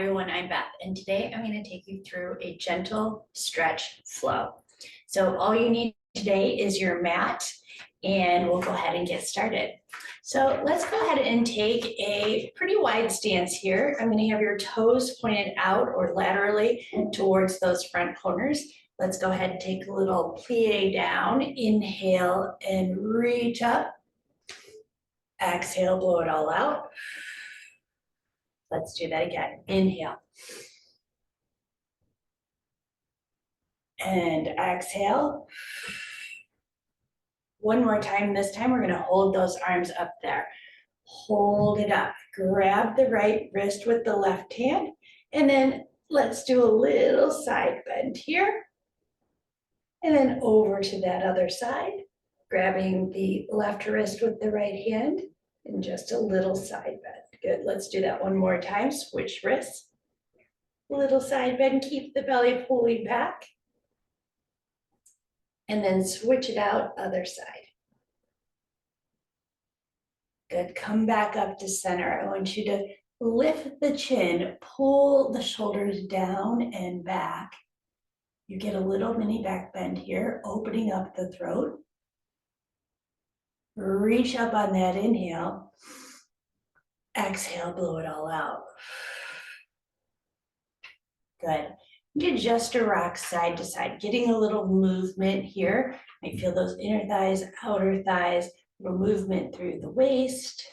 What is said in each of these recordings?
everyone, I'm Beth, and today I'm going to take you through a gentle stretch flow. So all you need today is your mat, and we'll go ahead and get started. So let's go ahead and take a pretty wide stance here. I'm going to have your toes pointed out or laterally towards those front corners. Let's go ahead and take a little plie down. Inhale and reach up. Exhale, blow it all out. Let's do that again. Inhale. And exhale. One more time. This time we're going to hold those arms up there. Hold it up. Grab the right wrist with the left hand. And then let's do a little side bend here. And then over to that other side. Grabbing the left wrist with the right hand. And just a little side bend. Good. Let's do that one more time. Switch wrists. Little side bend. Keep the belly pulling back. And then switch it out, other side. Good. Come back up to center. I want you to lift the chin, pull the shoulders down and back. You get a little mini back bend here, opening up the throat. Reach up on that inhale. Exhale, blow it all out. Good. You can adjust or rock side to side, getting a little movement here. I feel those inner thighs, outer thighs, little movement through the waist.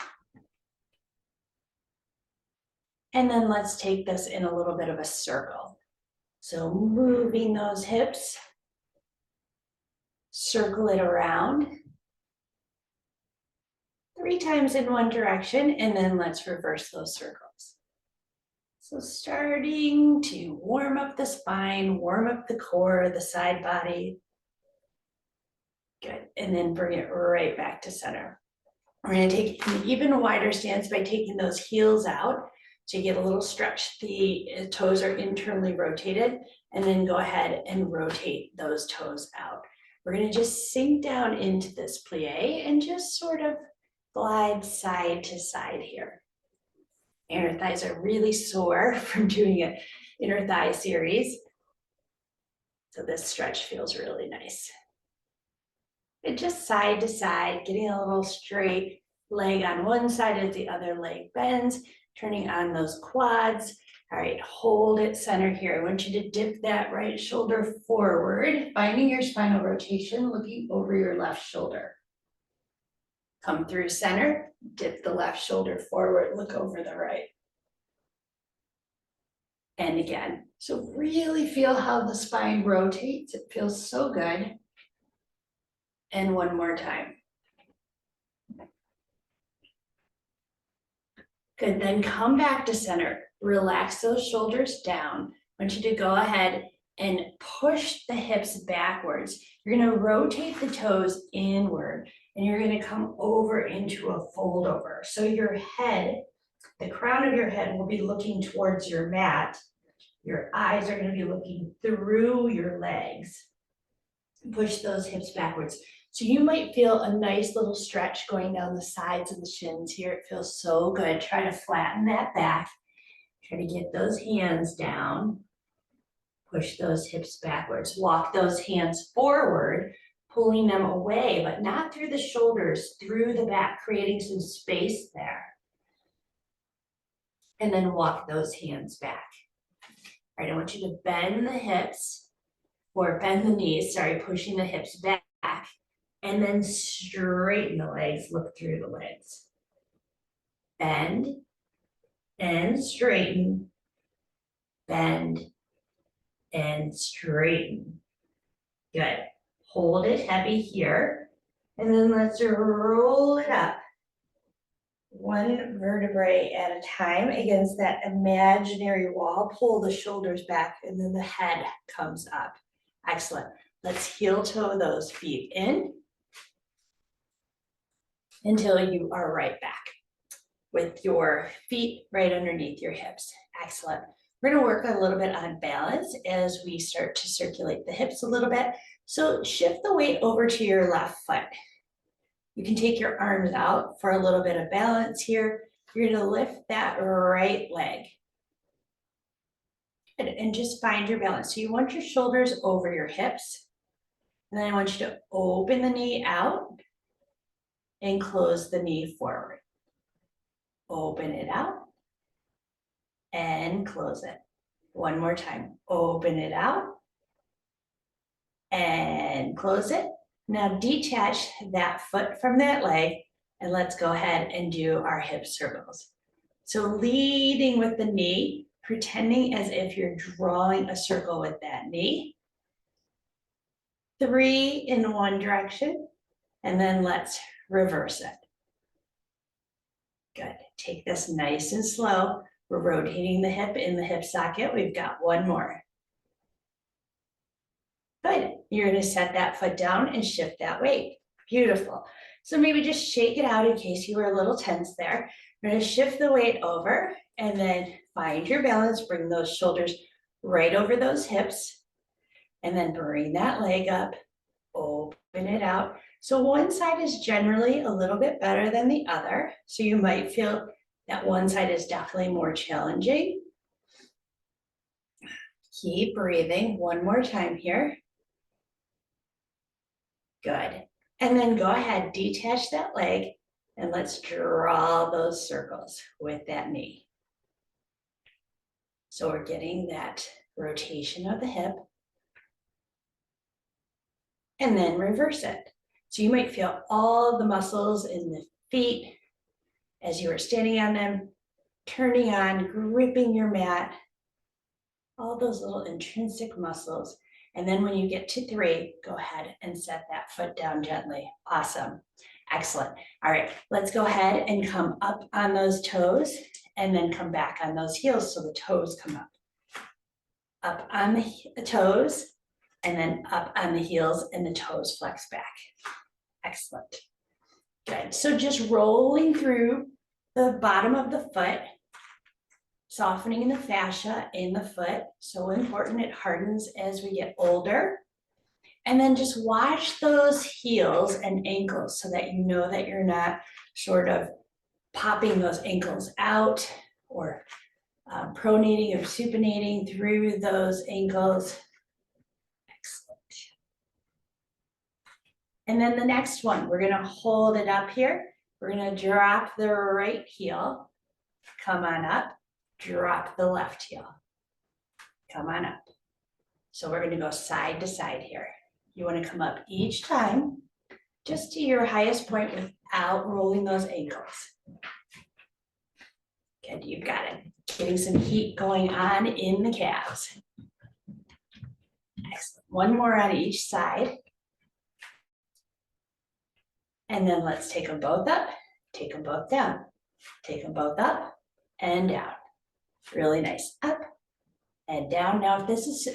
And then let's take this in a little bit of a circle. So moving those hips, circle it around 3 times in one direction, and then let's reverse those circles. So starting to warm up the spine, warm up the core, the side body. Good, and then bring it right back to center. We're going to take an even wider stance by taking those heels out. So you get a little stretch, the toes are internally rotated, and then go ahead and rotate those toes out. We're going to just sink down into this plie and just sort of glide side to side here. Inner thighs are really sore from doing an inner thigh series. So this stretch feels really nice. And just side to side, getting a little straight leg on one side as the other leg bends, turning on those quads. All right, hold it center here. I want you to dip that right shoulder forward, finding your spinal rotation, looking over your left shoulder. Come through center, dip the left shoulder forward, look over the right. And again, so really feel how the spine rotates. It feels so good. And one more time. Good, then come back to center. Relax those shoulders down. I want you to go ahead and push the hips backwards. You're going to rotate the toes inward, and you're going to come over into a fold over. So your head, the crown of your head will be looking towards your mat. Your eyes are going to be looking through your legs. Push those hips backwards. So you might feel a nice little stretch going down the sides of the shins here. It feels so good. Try to flatten that back. Try to get those hands down. Push those hips backwards. Walk those hands forward, pulling them away, but not through the shoulders, through the back, creating some space there. And then walk those hands back. All right, I want you to bend the hips, or bend the knees, sorry, pushing the hips back, and then straighten the legs, look through the legs. Bend and straighten, bend and straighten. Good. Hold it heavy here, and then let's roll it up. One vertebrae at a time against that imaginary wall. Pull the shoulders back, and then the head comes up. Excellent. Let's heel toe those feet in until you are right back with your feet right underneath your hips. Excellent. We're going to work a little bit on balance as we start to circulate the hips a little bit. So shift the weight over to your left foot. You can take your arms out for a little bit of balance here. You're going to lift that right leg. Good, and just find your balance. So you want your shoulders over your hips. And then I want you to open the knee out and close the knee forward. Open it out and close it. One more time. Open it out and close it. Now detach that foot from that leg and let's go ahead and do our hip circles. So leading with the knee, pretending as if you're drawing a circle with that knee. 3 in one direction, and then let's reverse it. Good, take this nice and slow. We're rotating the hip in the hip socket. We've got one more. Good, you're gonna set that foot down and shift that weight. Beautiful. So maybe just shake it out in case you were a little tense there. We're gonna shift the weight over and then find your balance, bring those shoulders right over those hips, and then bring that leg up, open it out. So one side is generally a little bit better than the other. So you might feel that one side is definitely more challenging. Keep breathing one more time here. Good. And then go ahead, detach that leg, and let's draw those circles with that knee. So we're getting that rotation of the hip. And then reverse it. So you might feel all the muscles in the feet as you are standing on them, turning on, gripping your mat, all those little intrinsic muscles. And then when you get to 3, go ahead and set that foot down gently. Awesome. Excellent. All right, let's go ahead and come up on those toes and then come back on those heels so the toes come up. Up on the toes and then up on the heels and the toes flex back. Excellent. Good. So just rolling through the bottom of the foot, softening the fascia in the foot. So important, it hardens as we get older. And then just watch those heels and ankles so that you know that you're not sort of popping those ankles out or pronating or supinating through those ankles. Excellent. And then the next one, we're gonna hold it up here. We're gonna drop the right heel, come on up, drop the left heel, come on up. So we're gonna go side to side here. You wanna come up each time, just to your highest point without rolling those ankles. Good, you've got it. Getting some heat going on in the calves. Excellent. One more on each side. And then let's take them both up, take them both down, take them both up and down. Really nice. Up and down. Now, if this is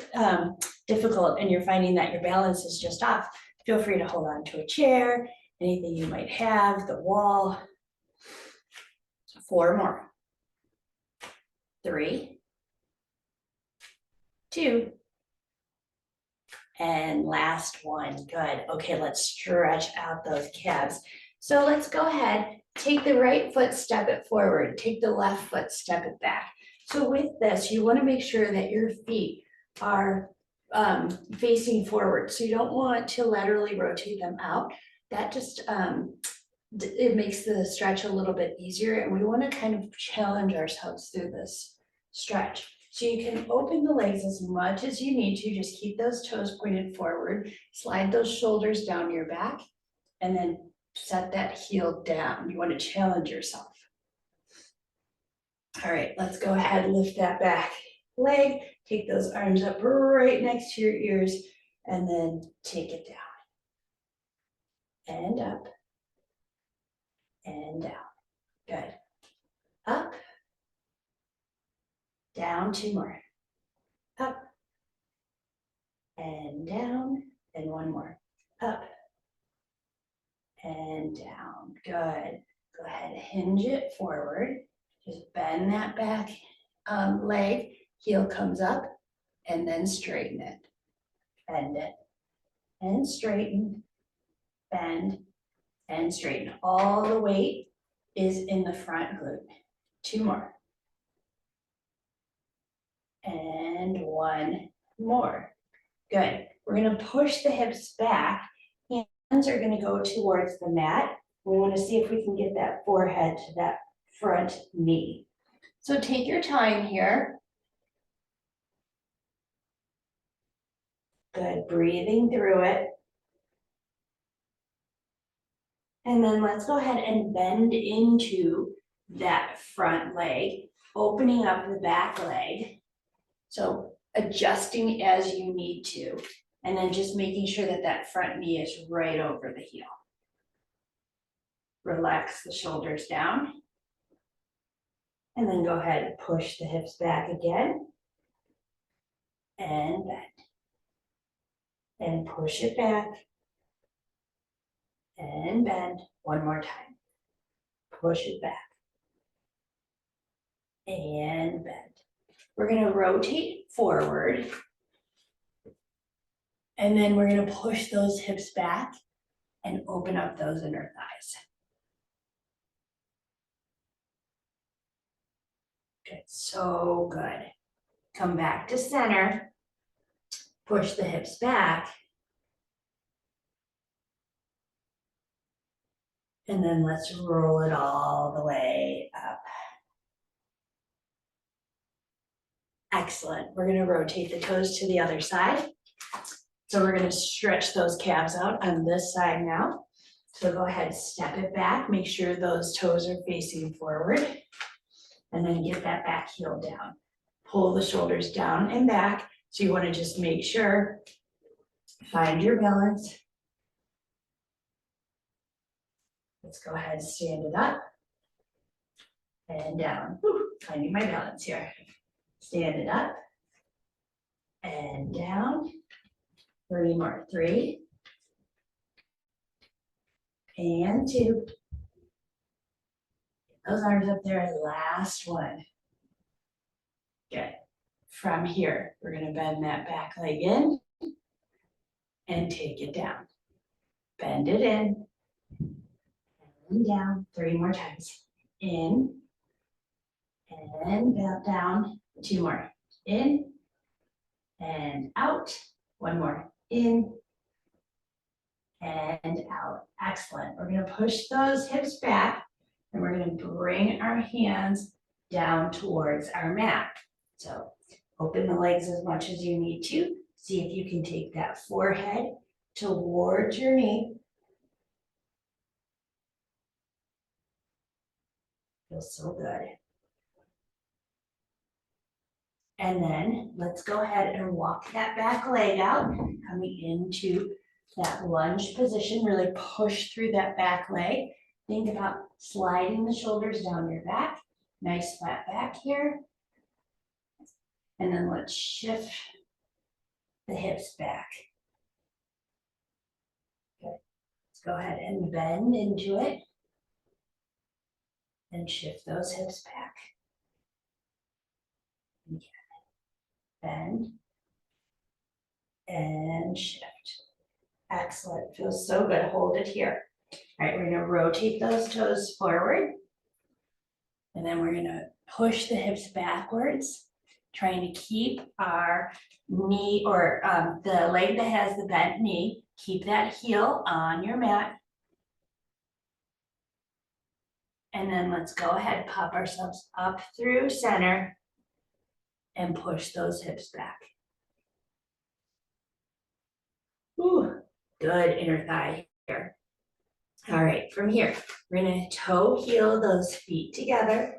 difficult and you're finding that your balance is just off, feel free to hold on to a chair, anything you might have, the wall. 4 more. 3, 2, and last one. Good. Okay, let's stretch out those calves. So let's go ahead, take the right foot, step it forward, take the left foot, step it back. So with this, you want to make sure that your feet are facing forward. So you don't want to laterally rotate them out. That just, it makes the stretch a little bit easier, and we want to kind of challenge ourselves through this stretch. So you can open the legs as much as you need to, just keep those toes pointed forward, slide those shoulders down your back, and then set that heel down. You want to challenge yourself. All right, let's go ahead and lift that back leg, take those arms up right next to your ears, and then take it down. And up, and down. Good. Up, down, 2 more. Up, and down, and 1 more. Up, and down. Good. Go ahead, hinge it forward. Just bend that back leg, heel comes up, and then straighten it. Bend it, and straighten, bend, and straighten. All the weight is in the front glute. 2 more. And one more. Good. We're gonna push the hips back. Hands are gonna go towards the mat. We wanna see if we can get that forehead to that front knee. So take your time here. Good, breathing through it. And then let's go ahead and bend into that front leg, opening up the back leg. So adjusting as you need to, and then just making sure that that front knee is right over the heel. Relax the shoulders down. And then go ahead and push the hips back again. And bend. And push it back. And bend. One more time. Push it back. And bend. We're going to rotate forward. And then we're going to push those hips back and open up those inner thighs. Good, so good. Come back to center. Push the hips back. And then let's roll it all the way up. Excellent. We're going to rotate the toes to the other side. So we're going to stretch those calves out on this side now. So go ahead, step it back. Make sure those toes are facing forward. And then get that back heel down. Pull the shoulders down and back. So you want to just make sure, find your balance. Let's go ahead and stand it up and down. Whew, finding my balance here. Stand it up and down. 3 more. 3 and 2. Those arms up there. Last one. Good. From here, we're going to bend that back leg in and take it down. Bend it in and down. 3 more times. In and down. 2 more. In and out. 1 more. In and out. Excellent. We're going to push those hips back and we're going to bring our hands down towards our mat. So open the legs as much as you need to. See if you can take that forehead towards your knee. Feels so good. And then let's go ahead and walk that back leg out, coming into that lunge position. Really push through that back leg. Think about sliding the shoulders down your back. Nice flat back here. And then let's shift the hips back. Good. Let's go ahead and bend into it. And shift those hips back. Again. Bend. And shift. Excellent. Feels so good. Hold it here. All right, we're going to rotate those toes forward. And then we're going to push the hips backwards, trying to keep our knee or the leg that has the bent knee, keep that heel on your mat. And then let's go ahead, pop ourselves up through center and push those hips back. Ooh, good inner thigh here. All right, from here, we're going to toe heel those feet together.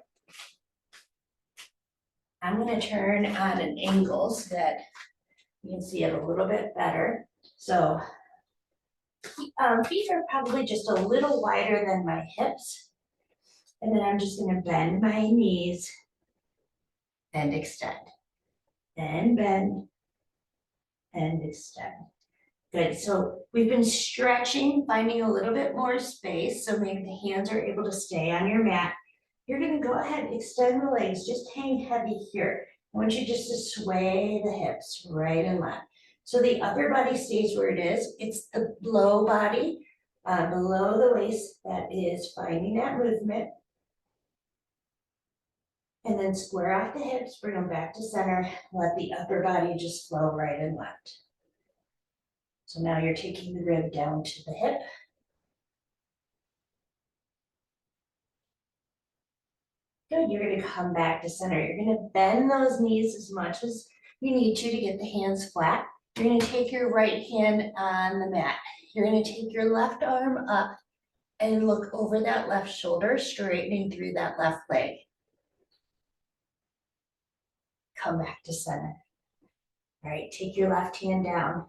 I'm going to turn on an angle so that you can see it a little bit better. So feet are probably just a little wider than my hips. And then I'm just going to bend my knees and extend. And bend and extend. Good, so we've been stretching, finding a little bit more space, so maybe the hands are able to stay on your mat. You're gonna go ahead and extend the legs, just hang heavy here. I want you just to sway the hips right and left. So the upper body stays where it is. It's the low body, below the waist, that is finding that movement. And then square off the hips, bring them back to center. Let the upper body just flow right and left. So now you're taking the rib down to the hip. Good, you're gonna come back to center. You're gonna bend those knees as much as you need to get the hands flat. You're gonna take your right hand on the mat. You're gonna take your left arm up and look over that left shoulder, straightening through that left leg. Come back to center. All right, take your left hand down.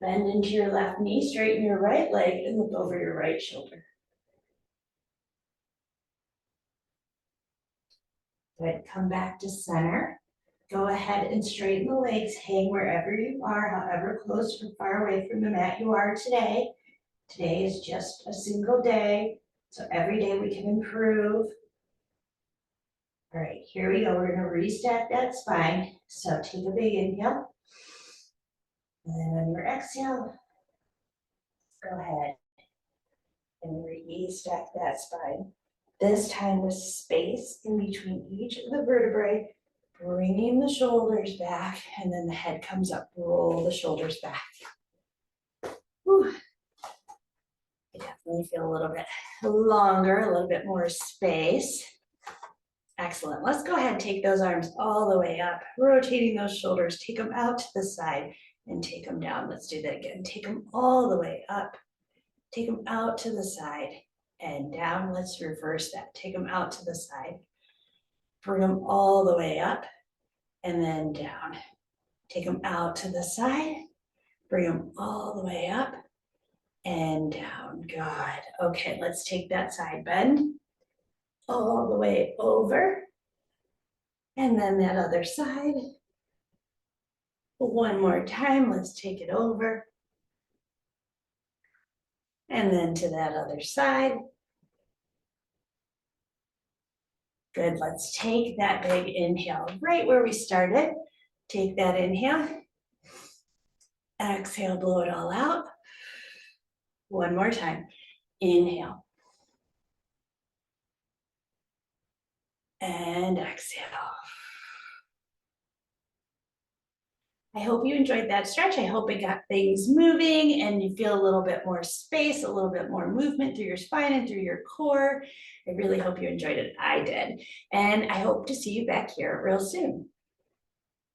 Bend into your left knee, straighten your right leg, and look over your right shoulder. Good, come back to center. Go ahead and straighten the legs, hang wherever you are, however close or far away from the mat you are today. Today is just a single day, so every day we can improve. All right, here we go. We're gonna restack that spine. So take a big inhale. And then on your exhale, go ahead and restack that spine. This time with space in between each of the vertebrae, bringing the shoulders back, and then the head comes up, roll the shoulders back. Whew. I definitely feel a little bit longer, a little bit more space. Excellent. Let's go ahead and take those arms all the way up, rotating those shoulders, take them out to the side and take them down. Let's do that again. Take them all the way up, take them out to the side and down. Let's reverse that. Take them out to the side, bring them all the way up and then down. Take them out to the side, bring them all the way up and down. Good. Okay, let's take that side bend all the way over. And then that other side. One more time, let's take it over. And then to that other side. Good, let's take that big inhale right where we started. Take that inhale. Exhale, blow it all out. One more time. Inhale. And exhale. I hope you enjoyed that stretch. I hope it got things moving and you feel a little bit more space, a little bit more movement through your spine and through your core. I really hope you enjoyed it. I did. And I hope to see you back here real soon.